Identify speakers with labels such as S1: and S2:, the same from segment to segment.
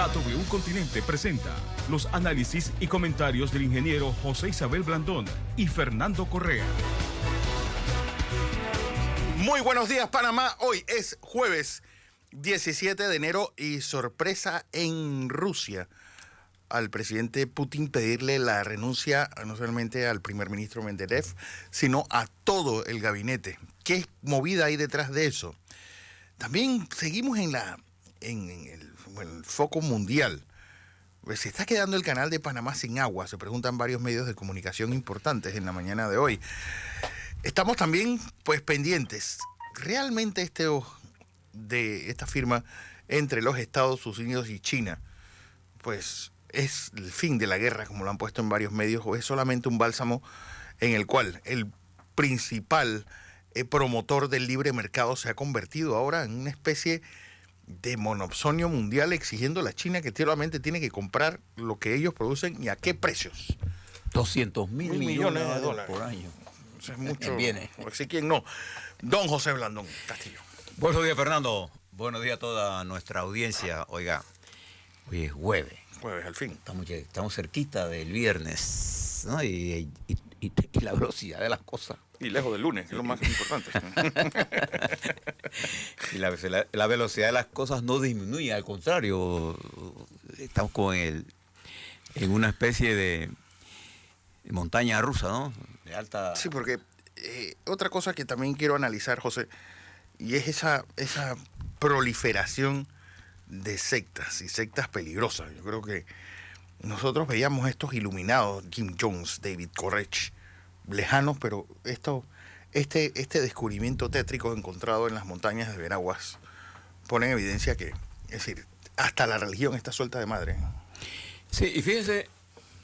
S1: KW Continente presenta los análisis y comentarios del ingeniero José Isabel Blandón y Fernando Correa.
S2: Muy buenos días, Panamá. Hoy es jueves 17 de enero y sorpresa en Rusia. Al presidente Putin pedirle la renuncia no solamente al primer ministro Medvedev, sino a todo el gabinete. ¿Qué movida hay detrás de eso? También seguimos en el foco mundial. Pues se está quedando el canal de Panamá sin agua, se preguntan varios medios de comunicación importantes en la mañana de hoy. Estamos también pues pendientes. ¿Realmente esta firma entre los Estados Unidos y China pues es el fin de la guerra, como lo han puesto en varios medios, o es solamente un bálsamo en el cual el principal promotor del libre mercado se ha convertido ahora en una especie de monopsonio mundial, exigiendo a la China que solamente tiene que comprar lo que ellos producen y a qué precios?
S3: 200 mil millones de dólares
S2: por año. Eso es mucho.
S3: Viene.
S2: Así que no. Don José Blandón Castillo.
S3: Buenos días, Fernando. Buenos días a toda nuestra audiencia. Oiga, hoy es jueves.
S2: Jueves, al fin.
S3: Estamos cerquita del viernes, ¿no? Y la velocidad de las cosas.
S2: Y lejos del lunes, que es lo más importante.
S3: Y la velocidad de las cosas no disminuye, al contrario. Estamos como en una especie de montaña rusa, ¿no? De alta...
S2: Sí, porque otra cosa que también quiero analizar, José, y es esa proliferación de sectas y sectas peligrosas. Yo creo que nosotros veíamos estos iluminados, Jim Jones, David Koresh, lejanos, pero este descubrimiento tétrico encontrado en las montañas de Veraguas pone en evidencia que, es decir, hasta la religión está suelta de madre.
S3: Sí, y fíjese,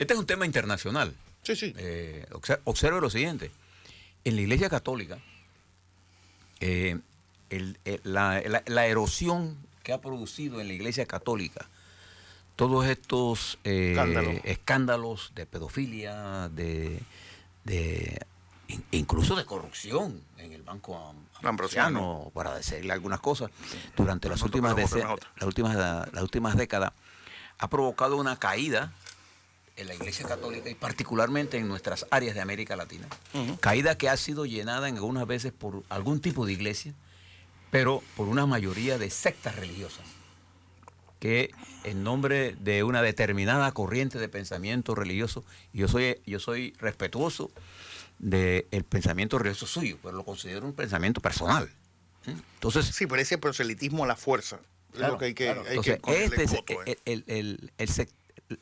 S3: este es un tema internacional.
S2: Sí, sí.
S3: Observe lo siguiente. En la Iglesia Católica, la erosión que ha producido en la Iglesia Católica todos estos escándalos de pedofilia, incluso de corrupción en el Banco Ambrosiano, para decirle algunas cosas, durante las últimas décadas, ha provocado una caída en la Iglesia Católica y particularmente en nuestras áreas de América Latina. Caída que ha sido llenada en algunas veces por algún tipo de iglesia, pero por una mayoría de sectas religiosas que en nombre de una determinada corriente de pensamiento religioso, yo soy respetuoso del pensamiento religioso suyo, pero lo considero un pensamiento personal. Entonces,
S2: sí, pero ese proselitismo a la fuerza
S3: claro,
S2: es lo que hay que
S3: Entonces,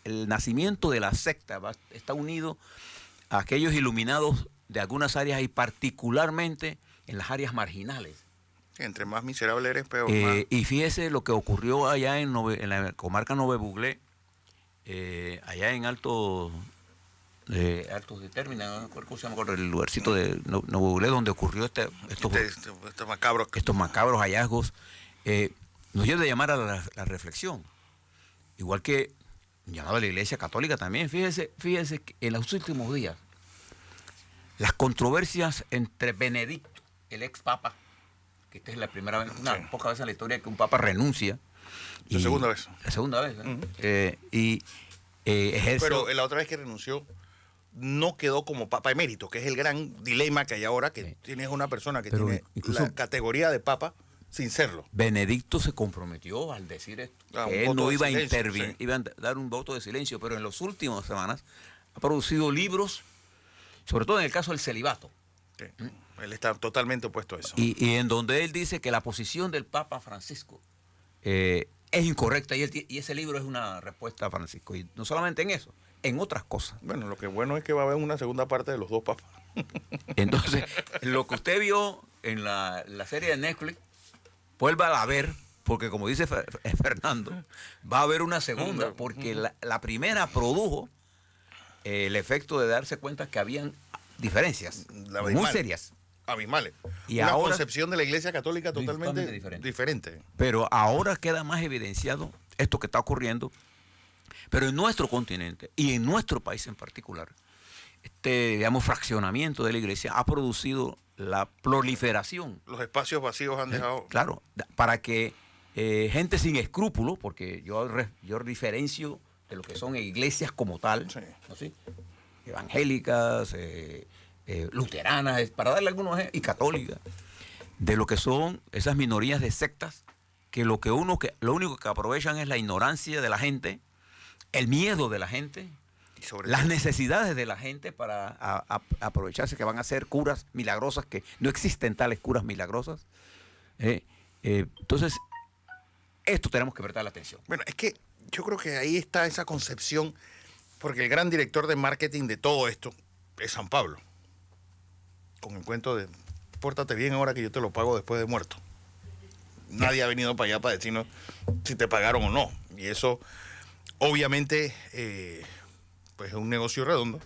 S3: el nacimiento de la secta está unido a aquellos iluminados de algunas áreas y particularmente en las áreas marginales.
S2: Entre más miserable eres, peor.
S3: Y fíjese lo que ocurrió allá en la comarca Nove Buglé, allá en Altos de Término, ¿cómo se llama? El lugarcito de Nove Buglé, donde ocurrió estos macabros hallazgos, nos lleva a llamar a la reflexión. Igual que llamado a la Iglesia Católica también. Fíjese que en los últimos días, las controversias entre Benedicto, el ex papa, que esta es la primera vez, pocas veces en la historia que un papa renuncia.
S2: La segunda vez.
S3: La segunda vez, ¿no?
S2: Pero la otra vez que renunció, no quedó como papa emérito, que es el gran dilema que hay ahora, que tienes una persona que tiene la categoría de papa sin serlo.
S3: Benedicto se comprometió al decir esto, que él no iba a intervenir, iba a dar un voto de silencio, pero en las últimas semanas ha producido libros, sobre todo en el caso del celibato.
S2: Sí. Él está totalmente opuesto a eso.
S3: Y en donde él dice que la posición del Papa Francisco es incorrecta, y ese libro es una respuesta a Francisco. Y no solamente en eso, en otras cosas.
S2: Bueno, lo que bueno es que va a haber una segunda parte de los dos papas.
S3: Entonces, lo que usted vio en la serie de Netflix, vuélvala a ver, porque como dice Fernando, va a haber una segunda, porque la primera produjo el efecto de darse cuenta que habían diferencias muy serias.
S2: Abismales.
S3: Y
S2: una
S3: ahora,
S2: concepción de la Iglesia Católica totalmente diferente.
S3: Pero ahora queda más evidenciado esto que está ocurriendo, pero en nuestro continente y en nuestro país en particular, fraccionamiento de la Iglesia ha producido la proliferación.
S2: Los espacios vacíos han dejado...
S3: Claro, para que gente sin escrúpulos, porque yo diferencio de lo que son iglesias como tal,
S2: Sí.
S3: ¿no? ¿Sí? Evangélicas, luteranas, para darle algunos ejemplos, y católicas, de lo que son esas minorías de sectas que lo único que aprovechan es la ignorancia de la gente, el miedo de la gente,
S2: Y sobre
S3: las
S2: todo,
S3: necesidades de la gente para aprovecharse que van a hacer curas milagrosas, que no existen tales curas milagrosas. Entonces, esto tenemos que prestar la atención.
S2: bueno, es que yo creo que ahí está esa concepción, porque el gran director de marketing de todo esto es San Pablo. Con el cuento de, pórtate bien ahora que yo te lo pago después de muerto. Nadie ha venido para allá para decirnos si te pagaron o no. Y eso, obviamente, pues es un negocio redondo.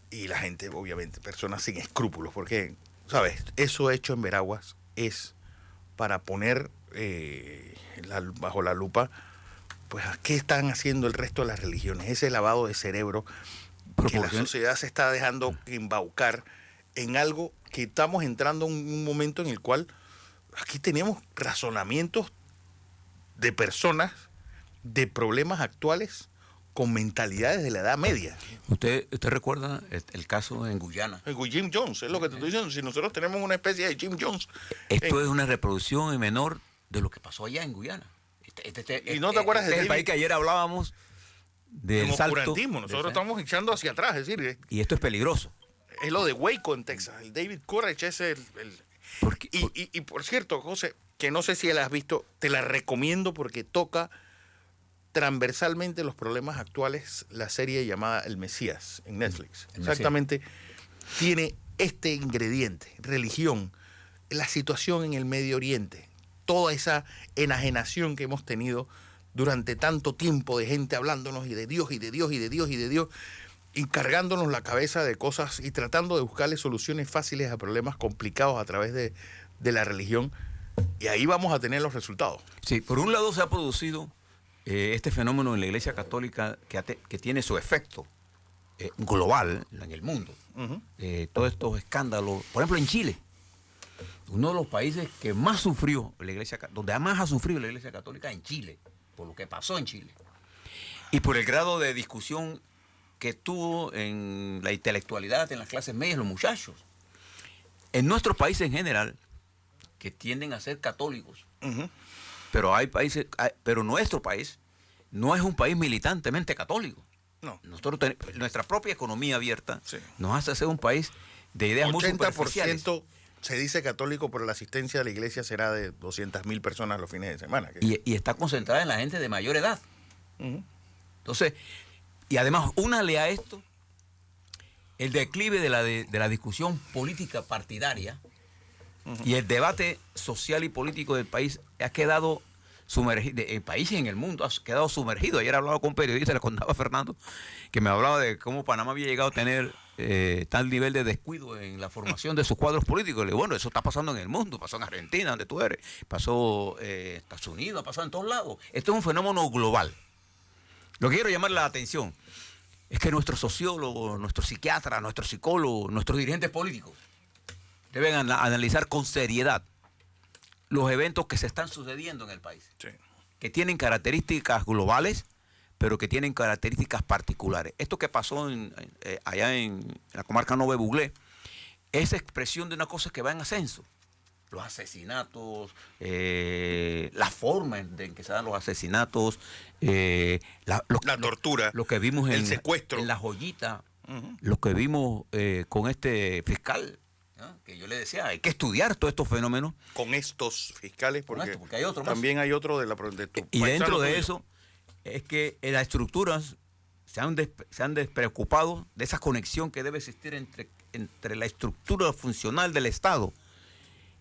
S2: Y la gente, obviamente, personas sin escrúpulos, porque, ¿sabes? Eso hecho en Veraguas es para poner bajo la lupa, pues, ¿qué están haciendo el resto de las religiones? Ese lavado de cerebro que la sociedad se está dejando embaucar en algo que estamos entrando en un momento en el cual aquí tenemos razonamientos de personas de problemas actuales con mentalidades de la Edad Media.
S3: ¿Usted recuerda el caso en Guyana?
S2: Jim Jones, es lo que te estoy diciendo. Si nosotros tenemos una especie de Jim Jones.
S3: Esto es una reproducción en menor de lo que pasó allá en Guyana.
S2: ¿Y no te acuerdas de
S3: el
S2: David?
S3: país que ayer hablábamos del
S2: Como
S3: salto?
S2: oscurantismo. Nosotros estamos echando hacia atrás. Es decir,
S3: Y esto es peligroso.
S2: es lo de Waco en Texas. El David Koresh es el
S3: Porque,
S2: y por cierto, José, que no sé si la has visto, te la recomiendo porque toca transversalmente los problemas actuales, la serie llamada El Mesías en Netflix.
S3: El
S2: Exactamente. Tiene este ingrediente, religión, la situación en el Medio Oriente, toda esa enajenación que hemos tenido durante tanto tiempo de gente hablándonos y de Dios y de Dios y de Dios y de Dios, y cargándonos la cabeza de cosas y tratando de buscarle soluciones fáciles a problemas complicados a través de la religión. Y ahí vamos a tener los resultados.
S3: sí, por un lado se ha producido este fenómeno en la Iglesia Católica que tiene su efecto global en el mundo.
S2: Uh-huh.
S3: Todos estos escándalos, por ejemplo en Chile, uno de los países que más sufrió la Iglesia, donde más ha sufrido la Iglesia Católica en Chile, por lo que pasó en Chile. Y por el grado de discusión que tuvo en la intelectualidad, en las clases medias, los muchachos. En nuestros países en general, que tienden a ser católicos,
S2: Uh-huh.
S3: pero hay países, pero nuestro país no es un país militantemente católico.
S2: No.
S3: Nuestra propia economía abierta
S2: Sí.
S3: nos hace ser un país de ideas muy superficiales.
S2: 80% se dice católico, pero la asistencia a la iglesia será de 200.000 personas los fines de semana.
S3: Y está concentrada en la gente de mayor edad.
S2: Uh-huh.
S3: Entonces, y además, únale a esto el declive de la discusión política partidaria. Uh-huh. Y el debate social y político del país ha quedado sumergido, el país y en el mundo ha quedado sumergido. Ayer hablaba con un periodista, le contaba a Fernando, que me hablaba de cómo Panamá había llegado a tener tal nivel de descuido en la formación de sus cuadros políticos. Le digo, bueno, eso está pasando en el mundo, pasó en Argentina, donde tú eres, pasó en Estados Unidos, pasó en todos lados. Esto es un fenómeno global. Lo que quiero llamar la atención es que nuestros sociólogos, nuestros psiquiatras, nuestros psicólogos, nuestros dirigentes políticos deben analizar con seriedad los eventos que se están sucediendo en el país,
S2: Sí.
S3: que tienen características globales, pero que tienen características particulares. Esto que pasó allá en la comarca Nove Buglé es expresión de una cosa que va en ascenso. Los asesinatos, la forma en que se dan los asesinatos,
S2: La tortura,
S3: lo que vimos
S2: el secuestro.
S3: en La Joyita,
S2: Uh-huh.
S3: lo que vimos con este fiscal, ¿no? Que yo le decía, hay que estudiar todos estos fenómenos.
S2: Con estos fiscales, porque
S3: hay otro más.
S2: también hay otro de tu
S3: Y
S2: paisano
S3: dentro de
S2: tuyo.
S3: eso es que las estructuras se han despreocupado de esa conexión que debe existir entre la estructura funcional del Estado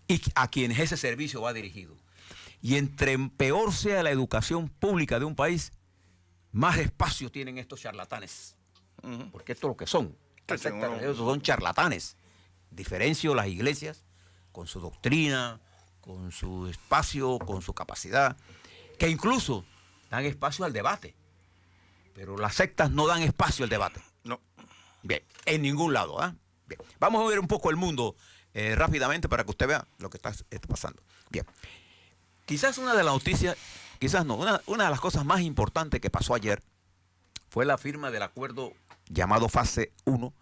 S3: y a quienes ese servicio va dirigido. Y entre peor sea la educación pública de un país, más espacio tienen estos charlatanes.
S2: Uh-huh.
S3: Porque esto es lo que son.
S2: Sí,
S3: Ellos son charlatanes. Diferencio las iglesias con su doctrina, con su espacio, con su capacidad, que incluso dan espacio al debate. Pero las sectas no dan espacio al debate.
S2: No.
S3: Bien, en ningún lado. Bien. Vamos a ver un poco el mundo rápidamente para que usted vea lo que está pasando. Bien. quizás una de las noticias, quizás no, una de las cosas más importantes que pasó ayer fue la firma del acuerdo llamado Fase 1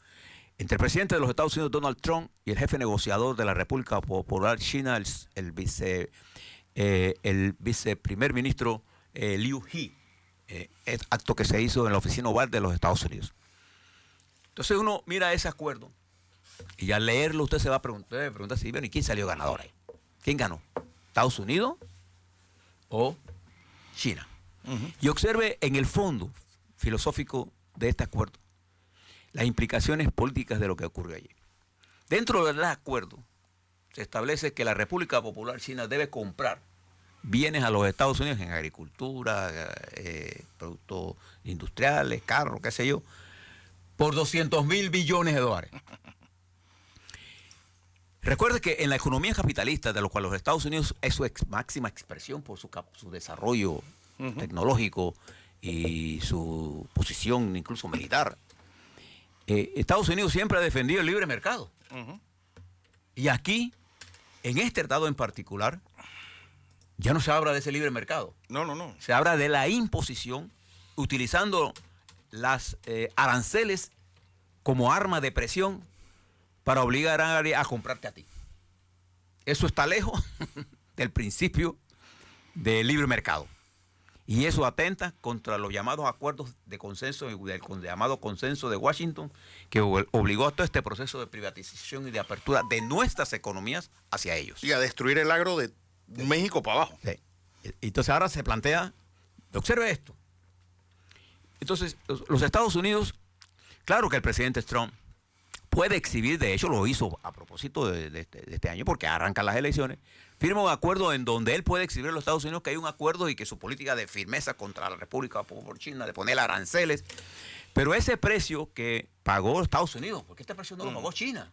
S3: entre el presidente de los Estados Unidos, Donald Trump, y el jefe negociador de la República Popular China, el viceprimer ministro Liu He, acto que se hizo en la oficina oval de los Estados Unidos. Entonces uno mira ese acuerdo y al leerlo usted se va a preguntar si, bueno, ¿y quién salió ganador ahí? ¿Quién ganó? ¿Estados Unidos o China? Y observe en el fondo filosófico de este acuerdo las implicaciones políticas de lo que ocurrió allí. Dentro del acuerdo se establece que la República Popular China debe comprar bienes a los Estados Unidos en agricultura, productos industriales, carros, qué sé yo, por 200.000 billones de dólares. Recuerde que en la economía capitalista, de lo cual los Estados Unidos es su máxima expresión por su desarrollo tecnológico y su posición incluso militar, Estados Unidos siempre ha defendido el libre mercado. Y aquí, en este tratado en particular, ya no se habla de ese libre mercado.
S2: No.
S3: Se habla de la imposición utilizando las aranceles como arma de presión para obligar a alguien a comprarte a ti. Eso está lejos del principio del libre mercado. Y eso atenta contra los llamados acuerdos de consenso, del llamado consenso de Washington, que obligó a todo este proceso de privatización y de apertura de nuestras economías hacia ellos.
S2: Y a destruir el agro de México para abajo.
S3: Sí. Entonces ahora se plantea, observe esto. Entonces los Estados Unidos, claro que el presidente Trump puede exhibir, de hecho lo hizo a propósito de este año, porque arrancan las elecciones, firma un acuerdo en donde él puede exhibir a los Estados Unidos que hay un acuerdo y que su política de firmeza contra la República Popular China, de poner aranceles, pero ese precio que pagó Estados Unidos, porque este precio no lo pagó China.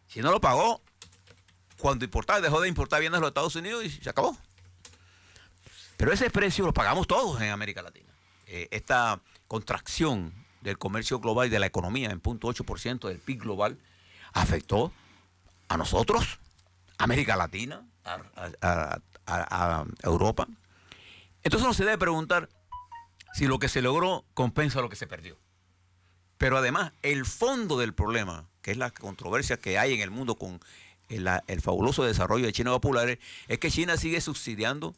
S3: Si no lo pagó, cuando importaba, dejó de importar bienes a los Estados Unidos y se acabó. Pero ese precio lo pagamos todos en América Latina. Esta contracción del comercio global y de la economía en 0.8% del PIB global afectó a nosotros, América Latina, a Europa. Entonces uno se debe preguntar si lo que se logró compensa lo que se perdió. Pero además, el fondo del problema, que es la controversia que hay en el mundo con el fabuloso desarrollo de China popular, es que China sigue subsidiando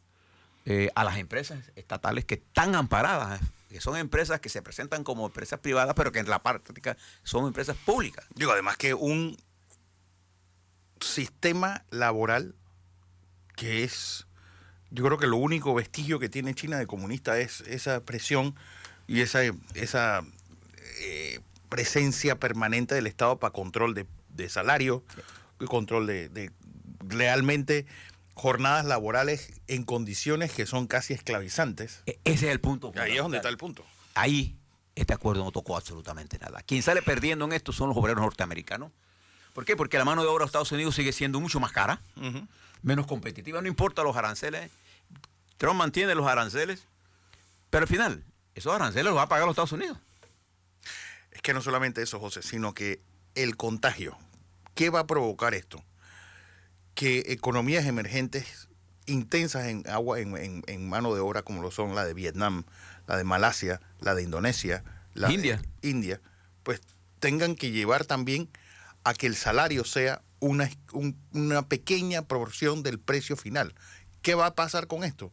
S3: a las empresas estatales que están amparadas, que son empresas que se presentan como empresas privadas, pero que en la práctica son empresas públicas.
S2: Digo, además que un sistema laboral que es, yo creo que lo único vestigio que tiene China de comunista es esa presión y esa presencia permanente del Estado para control de salario, control de realmente jornadas laborales en condiciones que son casi esclavizantes.
S3: Ese es el punto.
S2: Ahí es donde está el punto.
S3: Ahí este acuerdo no tocó absolutamente nada. Quien sale perdiendo en esto son los obreros norteamericanos. ¿Por qué? Porque la mano de obra de Estados Unidos sigue siendo mucho más cara, menos competitiva. No importa los aranceles. Trump mantiene los aranceles, pero al final, esos aranceles los va a pagar los Estados Unidos.
S2: Es que no solamente eso, José, sino que el contagio. ¿Qué va a provocar esto? Que economías emergentes intensas en agua, en mano de obra, como lo son la de Vietnam, la de Malasia, la de Indonesia, la de India, pues tengan que llevar también a que el salario sea una pequeña proporción del precio final. ¿Qué va a pasar con esto?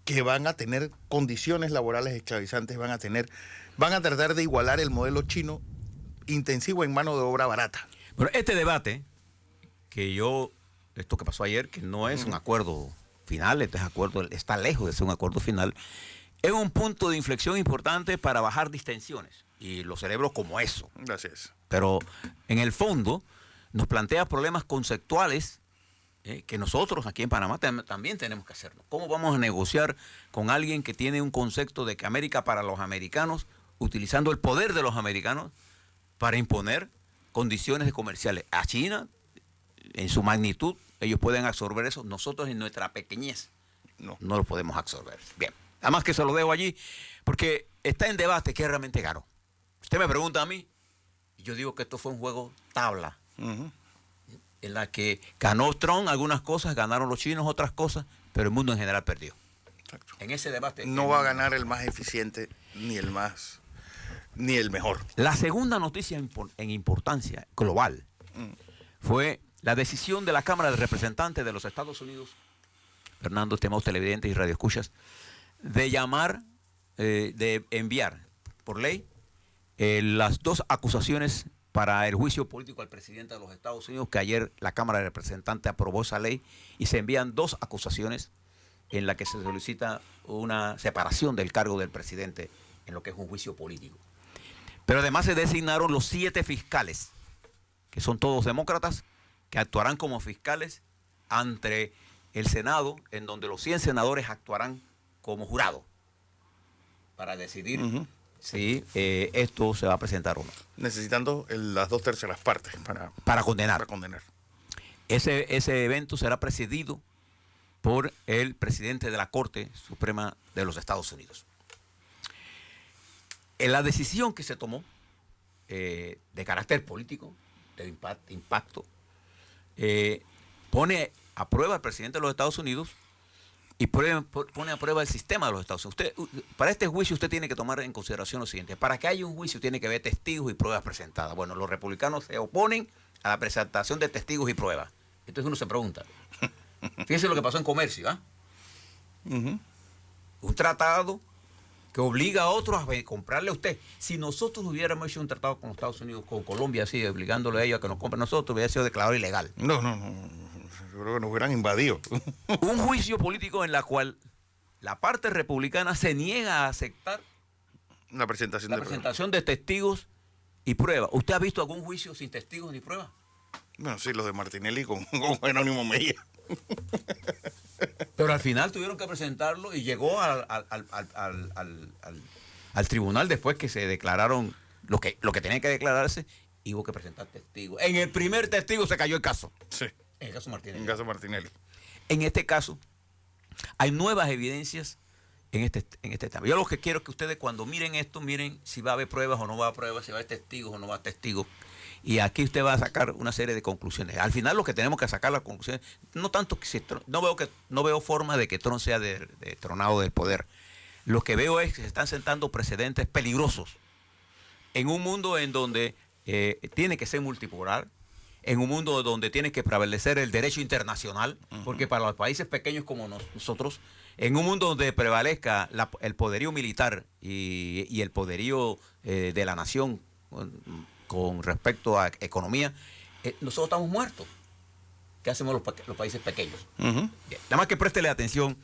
S2: Que van a tener condiciones laborales esclavizantes, van a tratar de igualar el modelo chino intensivo en mano de obra barata.
S3: Bueno, este debate, esto que pasó ayer, que no es un acuerdo final, este acuerdo está lejos de ser un acuerdo final, es un punto de inflexión importante para bajar distensiones. Y lo celebro como eso.
S2: Gracias.
S3: Pero en el fondo nos plantea problemas conceptuales que nosotros aquí en Panamá también tenemos que hacerlo. ¿Cómo vamos a negociar con alguien que tiene un concepto de que América para los americanos, utilizando el poder de los americanos para imponer condiciones comerciales? A China, en su magnitud, ellos pueden absorber eso. Nosotros en nuestra pequeñez no lo podemos absorber. Bien, además que se lo dejo allí, porque está en debate qué realmente ganó. Usted me pregunta a mí, y yo digo que esto fue un juego tabla. en la que ganó Trump algunas cosas, ganaron los chinos otras cosas, pero el mundo en general perdió.
S2: Exacto.
S3: En ese debate.
S2: No va a ganar el más eficiente, ni el mejor.
S3: La segunda noticia en importancia global fue la decisión de la Cámara de Representantes de los Estados Unidos, Fernando, estimados televidentes y radioescuchas, de llamar, de enviar por ley las dos acusaciones para el juicio político al presidente de los Estados Unidos, que ayer la Cámara de Representantes aprobó esa ley, y se envían dos acusaciones en la que se solicita una separación del cargo del presidente en lo que es un juicio político. Pero además se designaron los 7 fiscales, que son todos demócratas, que actuarán como fiscales ante el Senado, en donde los 100 senadores actuarán como jurado para decidir si esto se va a presentar o no.
S2: Necesitando las 2/3 partes
S3: para condenar.
S2: Para condenar.
S3: Ese evento será presidido por el presidente de la Corte Suprema de los Estados Unidos. En la decisión que se tomó de carácter político, de impacto, pone a prueba al presidente de los Estados Unidos y pone a prueba el sistema de los Estados Unidos. Para este juicio usted tiene que tomar en consideración lo siguiente: para que haya un juicio tiene que haber testigos y pruebas presentadas. Bueno, los republicanos se oponen a la presentación de testigos y pruebas. Entonces uno se pregunta, fíjense lo que pasó en comercio, ¿ah? Un tratado que obliga a otros a comprarle a usted. Si nosotros hubiéramos hecho un tratado con los Estados Unidos, con Colombia, así, obligándole a ellos a que nos compren nosotros, hubiera sido declarado ilegal.
S2: No. Yo creo que nos hubieran invadido.
S3: Un juicio político en la cual la parte republicana se niega a aceptar
S2: La presentación
S3: de testigos y pruebas. ¿Usted ha visto algún juicio sin testigos ni pruebas?
S2: Bueno, sí, los de Martinelli con Jerónimo Mejía.
S3: Pero al final tuvieron que presentarlo y llegó al tribunal después que se declararon lo que tenía que declararse, y hubo que presentar testigos. En el primer testigo se cayó el caso.
S2: Sí.
S3: En el caso Martinelli.
S2: En el caso Martinelli.
S3: En este caso, hay nuevas evidencias en este tema. Yo lo que quiero es que ustedes, cuando miren esto, miren si va a haber pruebas o no va a haber pruebas, si va a haber testigos o no va a haber testigos. Y aquí usted va a sacar una serie de conclusiones. Al final lo que tenemos que sacar las conclusiones, no tanto que no veo forma de que Trump sea detronado del poder. Lo que veo es que se están sentando precedentes peligrosos en un mundo en donde tiene que ser multipolar, en un mundo donde tiene que prevalecer el derecho internacional, porque para los países pequeños como nosotros, en un mundo donde prevalezca el poderío militar y el poderío de la nación con respecto a economía, nosotros estamos muertos. ¿Qué hacemos los países pequeños? Bien. Nada más que préstele atención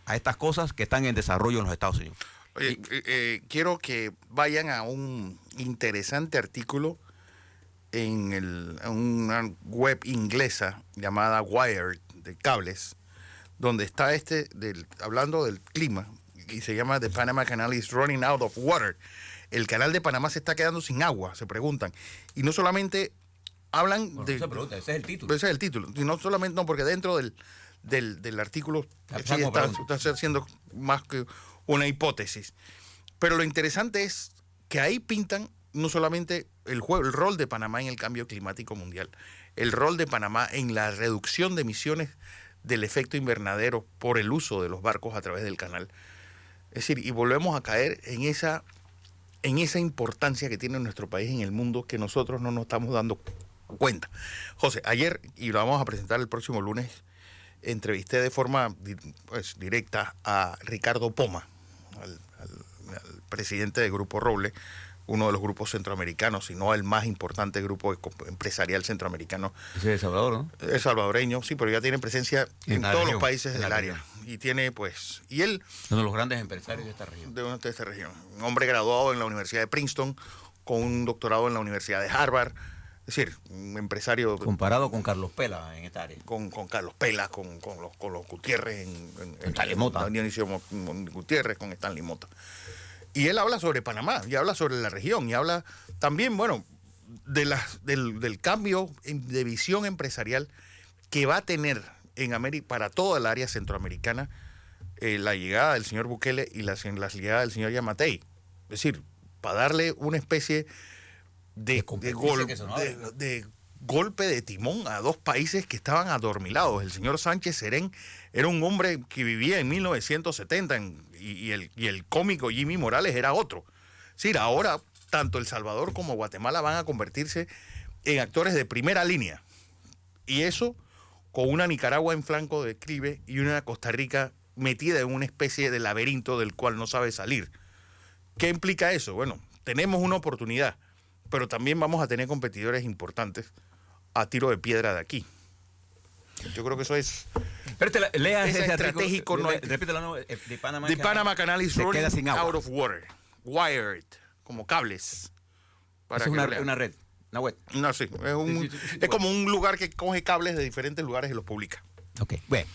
S3: a estas cosas que están en desarrollo en los Estados Unidos.
S2: Oye, quiero que vayan a un interesante artículo en una web inglesa llamada Wired, de cables, donde está hablando del clima, y se llama The Panama Canal is running out of water. El canal de Panamá se está quedando sin agua, se preguntan. Y no solamente hablan
S3: Bueno, se pregunta, ese es el título.
S2: Ese es el título. Y no solamente, no, porque dentro del artículo sí está haciendo más que una hipótesis. Pero lo interesante es que ahí pintan no solamente el rol de Panamá en el cambio climático mundial, el rol de Panamá en la reducción de emisiones del efecto invernadero por el uso de los barcos a través del canal. Es decir, y volvemos a caer en esa importancia que tiene nuestro país en el mundo, que nosotros no nos estamos dando cuenta. José, ayer, y lo vamos a presentar el próximo lunes, entrevisté de forma directa a Ricardo Poma, al presidente del Grupo Roble, uno de los grupos centroamericanos, si no el más importante grupo empresarial centroamericano.
S3: Ese es El Salvador, ¿no?
S2: Es salvadoreño, sí, pero ya tiene presencia en todos los países del área. Y tiene, pues, y él...
S3: Uno de los grandes empresarios de esta región.
S2: De esta región. Un hombre graduado en la Universidad de Princeton, con un doctorado en la Universidad de Harvard. Es decir, un empresario...
S3: Comparado con Carlos Pela en esta área.
S2: Con Carlos Pela, con los Gutiérrez, en
S3: Stanley Mota.
S2: Dionisio Gutiérrez, con Stanley Mota. Y él habla sobre Panamá, y habla sobre la región, y habla también, bueno, del cambio de visión empresarial que va a tener en América, para toda el área centroamericana, la llegada del señor Bukele y la llegada del señor Yamatei. Es decir, para darle una especie de golpe de timón a dos países que estaban adormilados. El señor Sánchez Serén era un hombre que vivía en 1970 y el cómico Jimmy Morales era otro. Es decir, ahora tanto El Salvador como Guatemala van a convertirse en actores de primera línea. Y eso con una Nicaragua en flanco de declive y una Costa Rica metida en una especie de laberinto del cual no sabe salir. ¿Qué implica eso? Bueno, tenemos una oportunidad, pero también vamos a tener competidores importantes a tiro de piedra de aquí. Yo creo que eso es...
S3: Lea
S2: es
S3: ese
S2: estratégico.
S3: artículo,
S2: No hay-
S3: repítelo, de Panama.
S2: The Panama Canal is
S3: se queda
S2: running
S3: sin agua.
S2: out of water. Wired, como cables.
S3: Es
S2: que lo
S3: una
S2: lean.
S3: red, una web.
S2: No, sí, es
S3: sí,
S2: como un lugar que coge cables de diferentes lugares y los publica.
S3: Ok, bueno.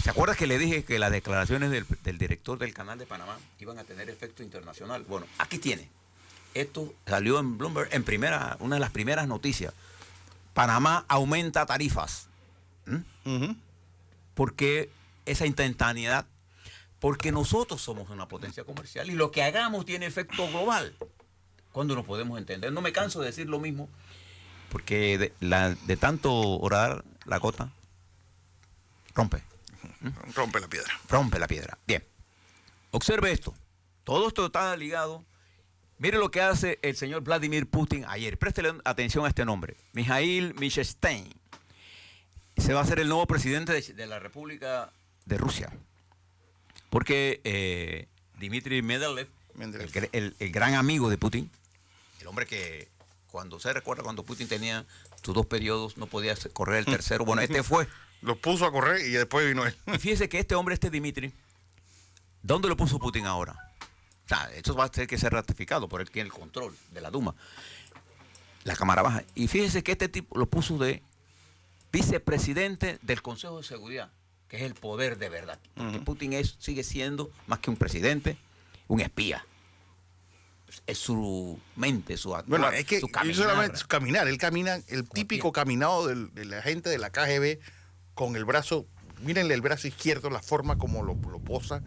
S3: ¿Se acuerdas que le dije que las declaraciones del director del Canal de Panamá iban a tener efecto internacional? Bueno, aquí tiene. Esto salió en Bloomberg en una de las primeras noticias. Panamá aumenta tarifas. ¿Por qué esa instantaneidad? Porque nosotros somos una potencia comercial y lo que hagamos tiene efecto global. ¿Cuándo nos podemos entender? No me canso de decir lo mismo, porque de tanto orar la gota rompe.
S2: Rompe la piedra.
S3: Rompe la piedra. Bien. Observe esto. Todo esto está ligado. Mire lo que hace el señor Vladimir Putin ayer. Préstele atención a este nombre. Mikhail Mishustin. Se va a ser el nuevo presidente de la República de Rusia. Porque Dmitry Medvedev, el gran amigo de Putin, el hombre que, cuando se recuerda, cuando Putin tenía sus 2 periodos, no podía correr el tercero. Bueno, este fue.
S2: Los puso a correr y después vino él.
S3: Y fíjese que este hombre, Dmitry, ¿dónde lo puso Putin ahora? O sea, esto va a tener que ser ratificado, por él tiene el control de la Duma, la Cámara Baja. Y fíjese que este tipo lo puso de vicepresidente del Consejo de Seguridad, que es el poder de verdad. Porque Putin sigue siendo, más que un presidente, un espía. Es su mente, su actuar,
S2: Bueno, es que
S3: su
S2: caminar. Él camina, el típico caminado de la gente de la KGB con el brazo, mírenle el brazo izquierdo, la forma como lo posa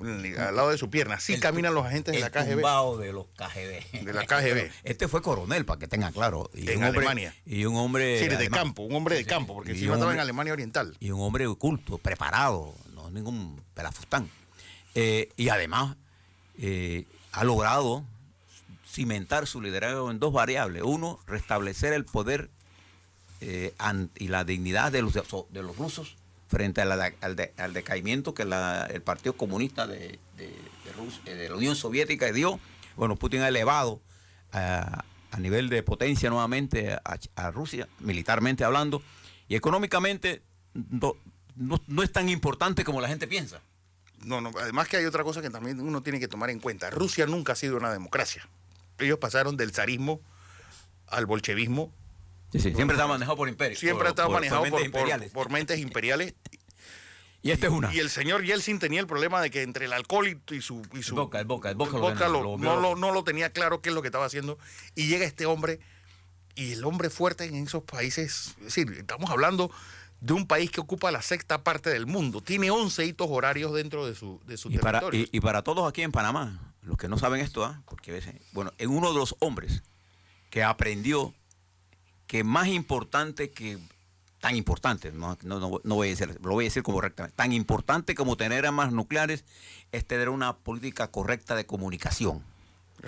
S2: al lado de su pierna. Así caminan los agentes de la KGB.
S3: El tumbao de los KGB.
S2: De la KGB.
S3: Este fue coronel, para que tenga claro. Y
S2: en Alemania.
S3: Y un hombre...
S2: Sí, de
S3: además,
S2: campo, un hombre de campo, porque encima estaba en Alemania Oriental.
S3: Y un hombre culto, preparado, no es ningún pelafustán. Y además ha logrado cimentar su liderazgo en 2 variables. Uno, restablecer el poder y la dignidad de los rusos frente a al decaimiento que el Partido Comunista de la Unión Soviética dio. Bueno, Putin ha elevado a nivel de potencia nuevamente a Rusia, militarmente hablando, y económicamente no es tan importante como la gente piensa.
S2: No, además que hay otra cosa que también uno tiene que tomar en cuenta. Rusia nunca ha sido una democracia. Ellos pasaron del zarismo al bolchevismo.
S3: Sí, siempre está manejado por imperios.
S2: Siempre ha estado manejado por mentes imperiales.
S3: Y esta es una.
S2: Y el señor Yeltsin tenía el problema de que entre el alcohol y su
S3: El vodka
S2: no lo tenía claro qué es lo que estaba haciendo. Y llega este hombre, y el hombre fuerte en esos países, es decir, estamos hablando de un país que ocupa la 6ª parte del mundo. Tiene 11 hitos horarios dentro de su territorio.
S3: Y para todos aquí en Panamá, los que no saben esto, porque bueno, es uno de los hombres que aprendió que más importante que, tan importante, no voy a decir, lo voy a decir correctamente, tan importante como tener armas nucleares es tener una política correcta de comunicación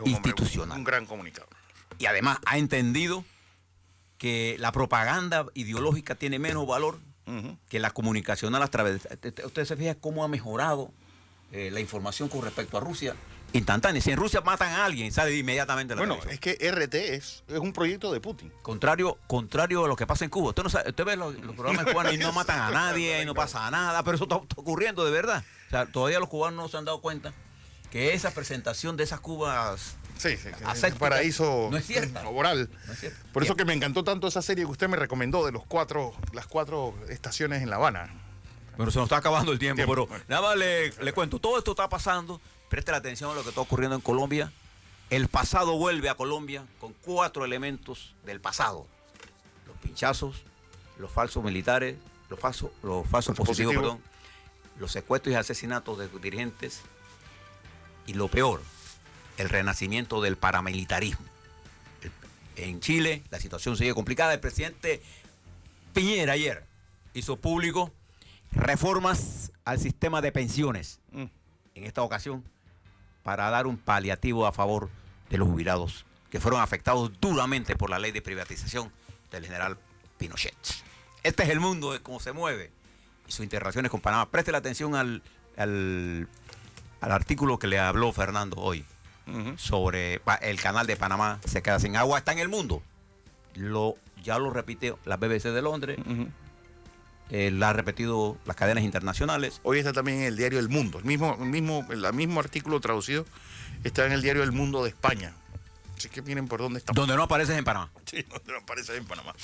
S3: institucional.
S2: Un gran comunicador.
S3: Y además ha entendido que la propaganda ideológica tiene menos valor que la comunicacional a través de... Usted se fija cómo ha mejorado la información con respecto a Rusia instantánea. Si en Rusia matan a alguien, sale inmediatamente la televisión.
S2: Es que RT es un proyecto de Putin.
S3: Contrario a lo que pasa en Cuba. Usted ve los programas cubanos y no matan a nadie, y no pasa nada, pero eso está ocurriendo de verdad. O sea, todavía los cubanos no se han dado cuenta que esa presentación de esas Cubas...
S2: Sí, el paraíso
S3: no es cierta.
S2: Laboral.
S3: No es cierta.
S2: Por eso que me encantó tanto esa serie que usted me recomendó de las 4 estaciones en La Habana.
S3: Bueno, se nos está acabando el tiempo, pero
S2: bueno.
S3: nada más le cuento. Todo esto está pasando. Preste la atención a lo que está ocurriendo en Colombia. El pasado vuelve a Colombia con 4 elementos del pasado. Los pinchazos, los falsos militares, los falsos positivos, los secuestros y asesinatos de dirigentes y lo peor, el renacimiento del paramilitarismo. En Chile la situación sigue complicada. El presidente Piñera ayer hizo público reformas al sistema de pensiones, en esta ocasión, para dar un paliativo a favor de los jubilados que fueron afectados duramente por la ley de privatización del general Pinochet. Este es el mundo de cómo se mueve y sus interacciones con Panamá. Preste la atención al artículo que le habló Fernando hoy sobre el canal de Panamá se queda sin agua. Está en el mundo. Ya lo repite la BBC de Londres, la ha repetido las cadenas internacionales.
S2: Hoy está también en el diario El Mundo. El mismo artículo traducido está en el diario El Mundo de España. Así que miren por dónde estamos.
S3: Donde no apareces en Panamá.
S2: Sí, donde no apareces en Panamá.